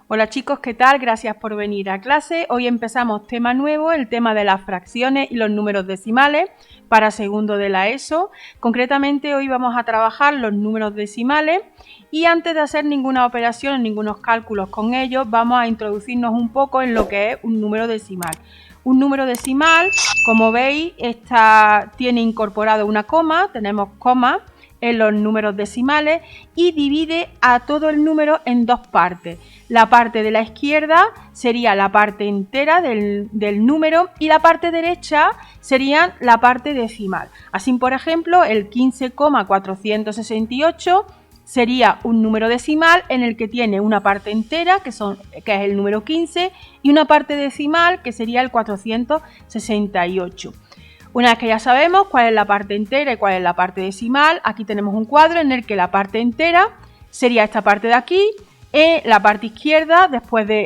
Hola chicos, ¿qué tal? Gracias por venir a clase. Hoy empezamos tema nuevo, el tema de las fracciones y los números decimales para segundo de la ESO. Concretamente hoy vamos a trabajar los números decimales y antes de hacer ninguna operación, ningunos cálculos con ellos, vamos a introducirnos un poco en lo que es un número decimal. Un número decimal, como veis, tiene incorporado una coma, tenemos coma en los números decimales y divide a todo el número en dos partes. La parte de la izquierda sería la parte entera del número y la parte derecha sería la parte decimal. Así, por ejemplo, el 15,468 sería un número decimal en el que tiene una parte entera, que es el número 15, y una parte decimal, que sería el 468. Una vez que ya sabemos cuál es la parte entera y cuál es la parte decimal, aquí tenemos un cuadro en el que la parte entera sería esta parte de aquí, la parte izquierda,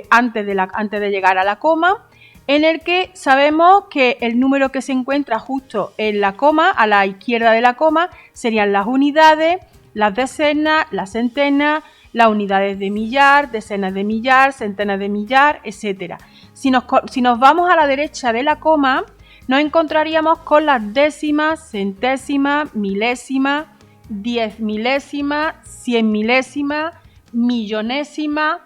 antes de llegar a la coma, en el que sabemos que el número que se encuentra justo en la coma, a la izquierda de la coma, serían las unidades, las decenas, las centenas, las unidades de millar, decenas de millar, centenas de millar, etc. Si nos vamos a la derecha de la coma, nos encontraríamos con las décimas, centésimas, milésimas, 10 milésimas, 100 milésimas, millonésimas,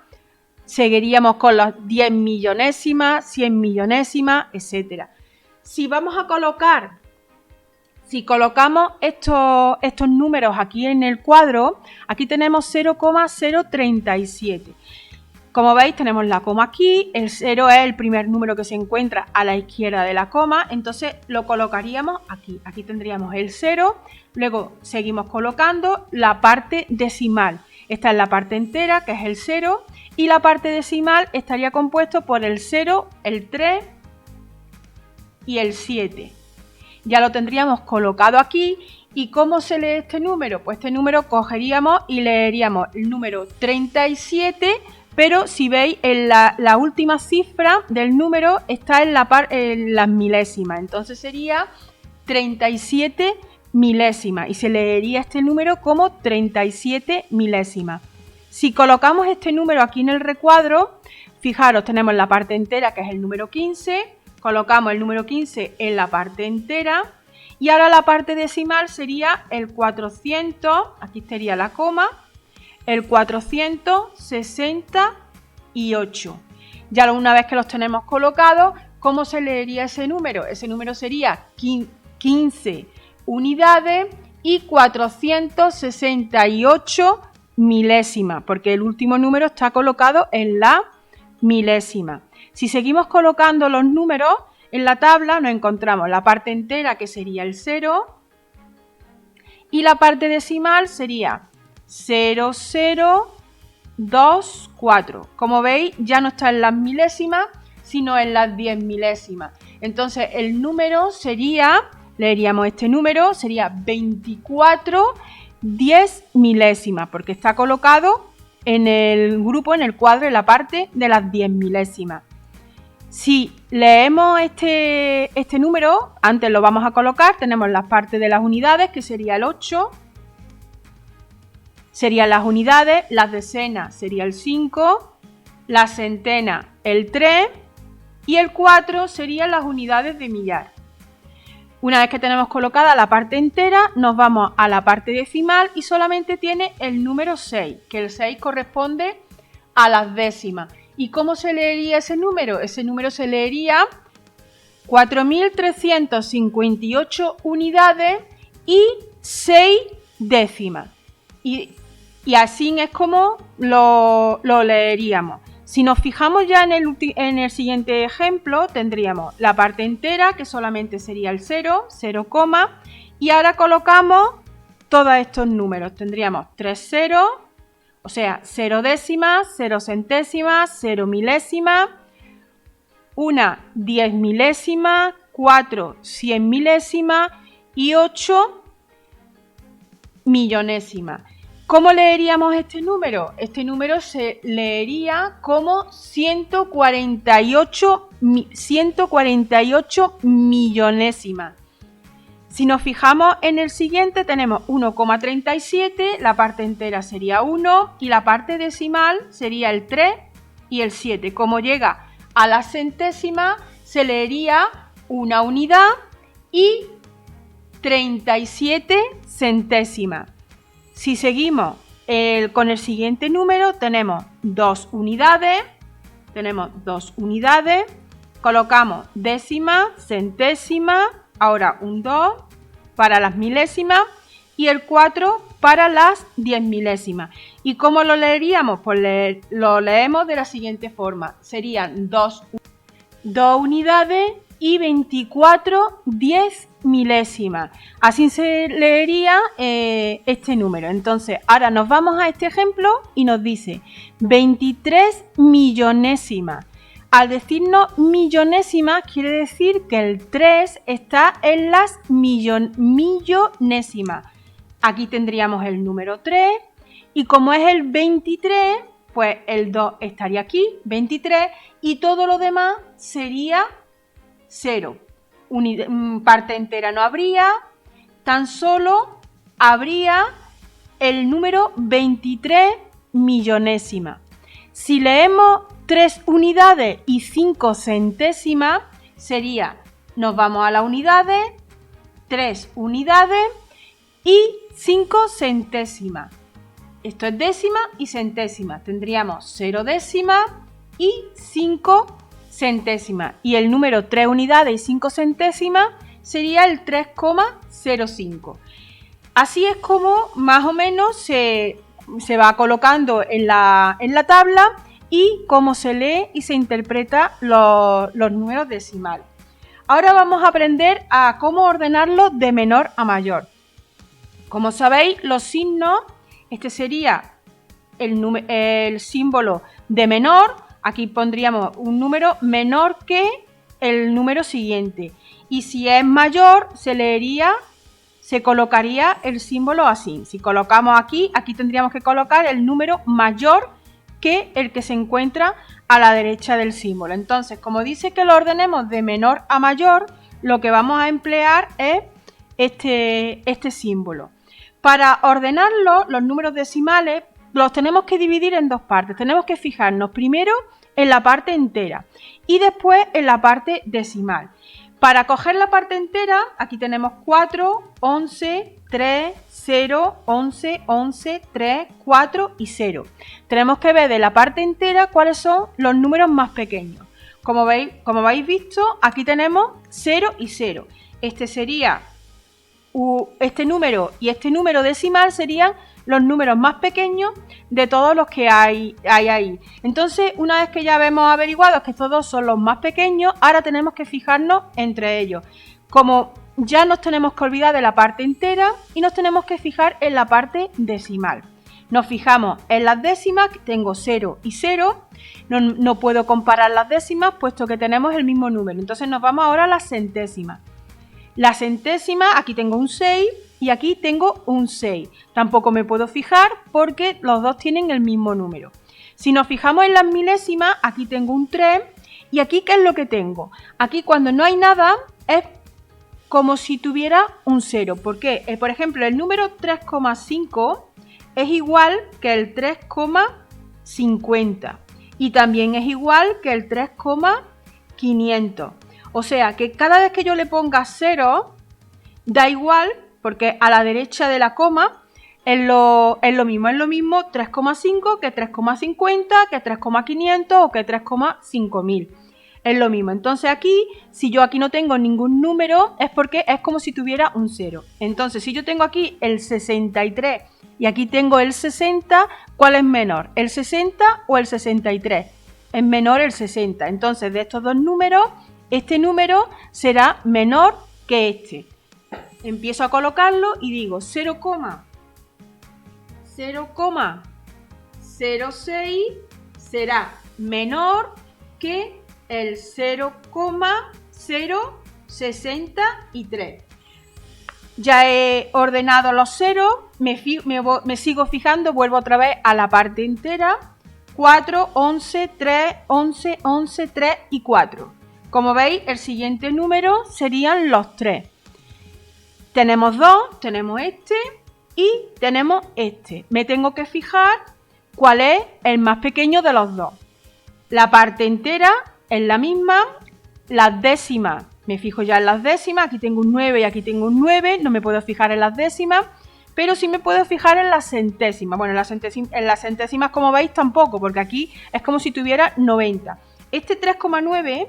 seguiríamos con las 10 millonésimas, 100 millonésimas, etc. Si colocamos estos números aquí en el cuadro, aquí tenemos 0,037. Como veis, tenemos la coma aquí, el 0 es el primer número que se encuentra a la izquierda de la coma, entonces lo colocaríamos aquí. Aquí tendríamos el 0, luego seguimos colocando la parte decimal. Esta es la parte entera, que es el 0, y la parte decimal estaría compuesto por el 0, el 3 y el 7. Ya lo tendríamos colocado aquí. ¿Y cómo se lee este número? Pues este número cogeríamos y leeríamos el número 37, pero si veis, en la última cifra del número está en las milésimas, entonces sería 37 milésimas y se leería este número como 37 milésimas. Si colocamos este número aquí en el recuadro, fijaros, tenemos la parte entera, que es el número 15, colocamos el número 15 en la parte entera y ahora la parte decimal sería el 400, aquí sería la coma, el 468. Ya una vez que los tenemos colocados, ¿cómo se leería ese número? Ese número sería 15 unidades y 468 milésimas, porque el último número está colocado en la milésima. Si seguimos colocando los números en la tabla, nos encontramos la parte entera, que sería el 0, y la parte decimal sería 0024. Como veis, ya no está en las milésimas, sino en las 10 milésimas. Entonces, el número leeríamos este número, sería 24 10 milésimas, porque está colocado en el grupo, en el cuadro, en la parte de las 10 milésimas. Si leemos este número, antes lo vamos a colocar, tenemos las partes de las unidades, que sería el 8, serían las unidades, las decenas sería el 5, la centena el 3 y el 4 serían las unidades de millar. Una vez que tenemos colocada la parte entera, nos vamos a la parte decimal y solamente tiene el número 6, que el 6 corresponde a las décimas. ¿Y cómo se leería ese número? Ese número se leería 4.358 unidades y 6 décimas. Y así es como lo leeríamos. Si nos fijamos ya en el siguiente ejemplo, tendríamos la parte entera, que solamente sería el 0, 0, y ahora colocamos todos estos números. Tendríamos 3 ceros, o sea, 0 décimas, 0 centésimas, 0 milésimas, una 10 milésima, 4 100 milésimas y 8 millonésimas. ¿Cómo leeríamos este número? Este número se leería como 148 millonésimas. Si nos fijamos en el siguiente, tenemos 1,37, la parte entera sería 1 y la parte decimal sería el 3 y el 7. Como llega a la centésima, se leería una unidad y 37 centésimas. Si seguimos con el siguiente número, tenemos 2 unidades, colocamos décima, centésima, ahora un 2 para las milésimas y el 4 para las 10 milésimas. ¿Y cómo lo leeríamos? Pues lo leemos de la siguiente forma. Serían 2 unidades y 24 10 milésimas. Así se leería este número. Entonces, ahora nos vamos a este ejemplo y nos dice 23 millonésimas. Al decirnos millonésimas, quiere decir que el 3 está en las millonésimas. Aquí tendríamos el número 3 y como es el 23, pues el 2 estaría aquí, 23, y todo lo demás sería 0. Parte entera no habría, tan solo habría el número 23 millonésimas. Si leemos 3 unidades y 5 centésimas, sería, nos vamos a las unidades, 3 unidades y 5 centésimas. Esto es décima y centésima. Tendríamos 0 décimas y 5 centésimas. Y el número 3 unidades y 5 centésimas sería el 3,05. Así es como más o menos se va colocando en la tabla y cómo se lee y se interpreta los números decimales. Ahora vamos a aprender a cómo ordenarlos de menor a mayor. Como sabéis, los signos, este sería el símbolo de menor. Aquí pondríamos un número menor que el número siguiente. Y si es mayor, se colocaría el símbolo así. Si colocamos aquí tendríamos que colocar el número mayor que el que se encuentra a la derecha del símbolo. Entonces, como dice que lo ordenemos de menor a mayor, lo que vamos a emplear es este símbolo. Para ordenarlo, los números decimales los tenemos que dividir en dos partes. Tenemos que fijarnos primero en la parte entera y después en la parte decimal. Para coger la parte entera, aquí tenemos 4, 11, 3, 0, 11, 11, 3, 4 y 0. Tenemos que ver de la parte entera cuáles son los números más pequeños. Como habéis visto, aquí tenemos 0 y 0. Este número y este número decimal serían los números más pequeños de todos los que hay ahí. Entonces, una vez que ya hemos averiguado que estos dos son los más pequeños, ahora tenemos que fijarnos entre ellos. Como ya nos tenemos que olvidar de la parte entera y nos tenemos que fijar en la parte decimal. Nos fijamos en las décimas, que tengo 0 y 0. No puedo comparar las décimas puesto que tenemos el mismo número. Entonces nos vamos ahora a las centésimas. La centésima, aquí tengo un 6 y aquí tengo un 6. Tampoco me puedo fijar porque los dos tienen el mismo número. Si nos fijamos en las milésimas, aquí tengo un 3 y aquí, ¿qué es lo que tengo? Aquí cuando no hay nada es como si tuviera un 0. ¿Por qué? Por ejemplo, el número 3,5 es igual que el 3,50 y también es igual que el 3,500. O sea que cada vez que yo le ponga 0, da igual, porque a la derecha de la coma es lo mismo. Es lo mismo 3,5 que 3,50, que 3,500 o que 3,5000. Es lo mismo. Entonces aquí, si yo aquí no tengo ningún número, es porque es como si tuviera un 0. Entonces, si yo tengo aquí el 63 y aquí tengo el 60, ¿cuál es menor? ¿El 60 o el 63? Es menor el 60. Entonces, de estos dos números, este número será menor que este. Empiezo a colocarlo y digo 0,06 será menor que el 0,063. Ya he ordenado los ceros, me sigo fijando, vuelvo otra vez a la parte entera. 4, 11, 3, 11, 11, 3 y 4. Como veis, el siguiente número serían los 3. Tenemos 2, tenemos este y tenemos este. Me tengo que fijar cuál es el más pequeño de los dos. La parte entera es la misma. Las décimas, me fijo ya en las décimas. Aquí tengo un 9 y aquí tengo un 9. No me puedo fijar en las décimas, pero sí me puedo fijar en las centésimas. Bueno, en las centésimas, como veis, tampoco, porque aquí es como si tuviera 90. Este 3,9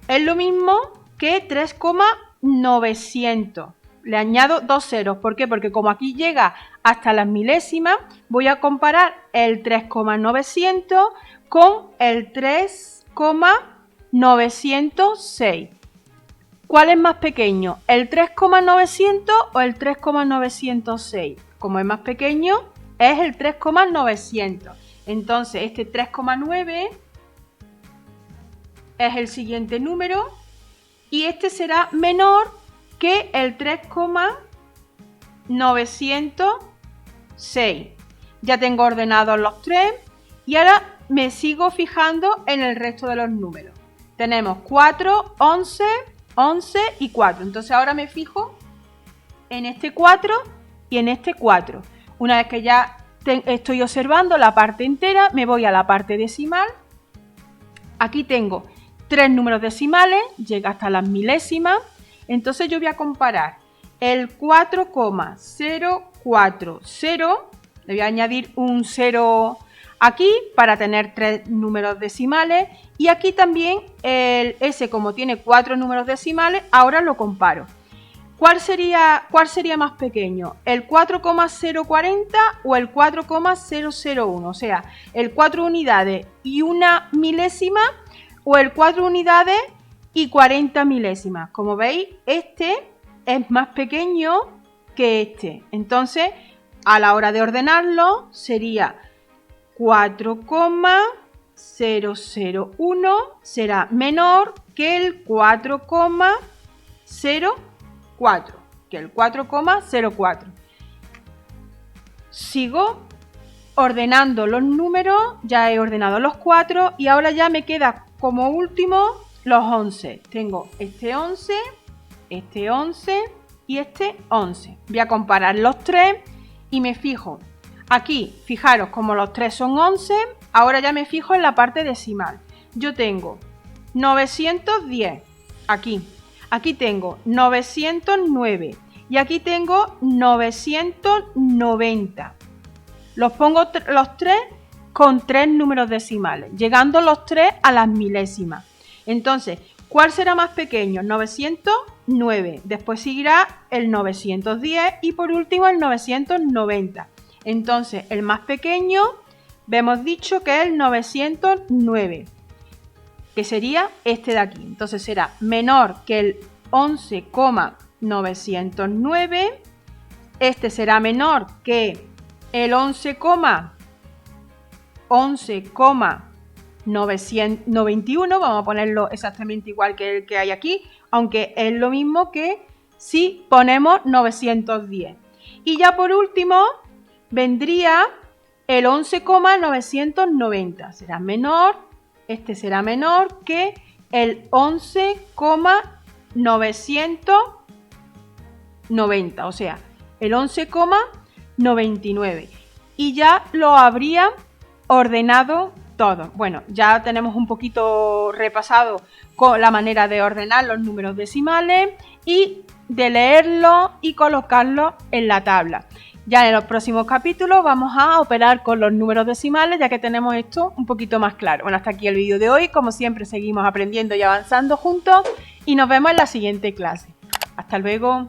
es lo mismo que 3,900. Le añado 2 ceros. ¿Por qué? Porque como aquí llega hasta las milésimas, voy a comparar el 3,900 con el 3,906. ¿Cuál es más pequeño? ¿El 3,900 o el 3,906? Como es más pequeño, es el 3,900. Entonces, este 3,9 es el siguiente número y este será menor que el 3,906. Ya tengo ordenados los tres y ahora me sigo fijando en el resto de los números. Tenemos 4, 11, 11 y 4. Entonces ahora me fijo en este 4 y en este 4. Una vez que ya estoy observando la parte entera, me voy a la parte decimal. Aquí tengo 3 números decimales, llega hasta las milésimas. Entonces yo voy a comparar el 4,040, le voy a añadir un 0 aquí para tener 3 números decimales y aquí también el S, como tiene 4 números decimales, ahora lo comparo. ¿Cuál sería más pequeño? ¿El 4,040 o el 4,001? O sea, el 4 unidades y una milésima o el 4 unidades y 40 milésimas. Como veis, este es más pequeño que este. Entonces, a la hora de ordenarlo, sería 4,001 será menor que el 4,04. Sigo ordenando los números, ya he ordenado los 4 y ahora ya me queda como último los 11. Tengo este 11 y este 11. Voy a comparar los tres y me fijo. Aquí, fijaros, como los tres son 11, ahora ya me fijo en la parte decimal. Yo tengo 910 aquí. Aquí tengo 909 y aquí tengo 990. Los pongo los tres con 3 números decimales, llegando los 3 a las milésimas. Entonces, ¿cuál será más pequeño? 909, después seguirá el 910 y por último el 990. Entonces, el más pequeño, hemos dicho que es el 909, que sería este de aquí. Entonces será menor que el 11,909, este será menor que el 11,991, vamos a ponerlo exactamente igual que el que hay aquí, aunque es lo mismo que si ponemos 910. Y ya por último vendría el 11,990, será menor, este será menor que el 11,990, o sea, el 11,99. Y ya lo habría ordenado todo. Bueno, ya tenemos un poquito repasado con la manera de ordenar los números decimales y de leerlos y colocarlos en la tabla. Ya en los próximos capítulos vamos a operar con los números decimales, ya que tenemos esto un poquito más claro. Bueno, hasta aquí el vídeo de hoy. Como siempre, seguimos aprendiendo y avanzando juntos y nos vemos en la siguiente clase. Hasta luego.